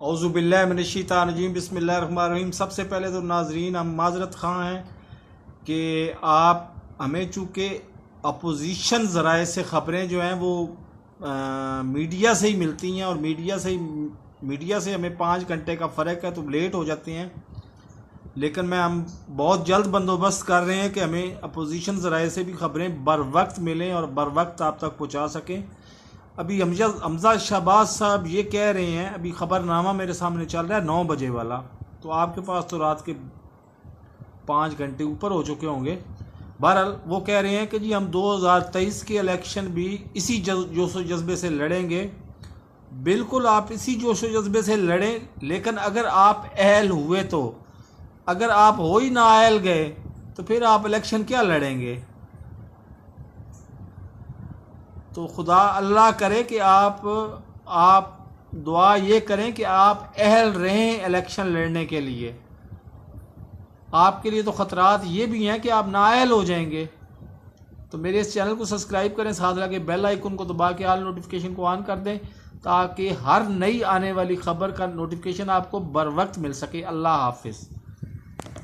औज़ुबिल्लाहिमिनश्शैतानिर्रजीम बिस्मिल्लाहिर्रहमानिर्रहीम। सबसे पहले तो नाजरीन हम माजरत ख़्वाह हैं कि आप हमें चूँकि अपोजिशन ज़राए से ख़बरें जो हैं वो मीडिया से ही मिलती हैं और मीडिया से हमें 5 घंटे का फ़र्क है तो लेट हो जाते हैं। लेकिन हम बहुत जल्द बंदोबस्त कर रहे हैं कि हमें अपोजिशन ज़राए से भी ख़बरें बर वक्त मिलें और बर वक्त आप तक पहुँचा सकें। अभी हमजा शहबाज साहब ये कह रहे हैं, अभी ख़बरनामा मेरे सामने चल रहा है 9 बजे वाला, तो आपके पास तो रात के 5 घंटे ऊपर हो चुके होंगे। बहरहाल वो कह रहे हैं कि जी हम 2023 के इलेक्शन भी इसी जोशो जज्बे से लड़ेंगे। बिल्कुल आप इसी जोशो जज्बे से लड़ें, लेकिन अगर आप अहल हुए तो, अगर आप हो ही ना अहल गए तो फिर आप इलेक्शन क्या लड़ेंगे। तो खुदा अल्लाह करे कि आप दुआ ये करें कि आप अहल रहें इलेक्शन लड़ने के लिए। आपके लिए तो ख़तरात ये भी हैं कि आप नाअहल हो जाएंगे। तो मेरे इस चैनल को सब्सक्राइब करें, साथ लगे बेल आइकन को दबा के ऑल नोटिफिकेशन को ऑन कर दें ताकि हर नई आने वाली ख़बर का नोटिफिकेशन आपको बर वक्त मिल सके। अल्लाह हाफिज़।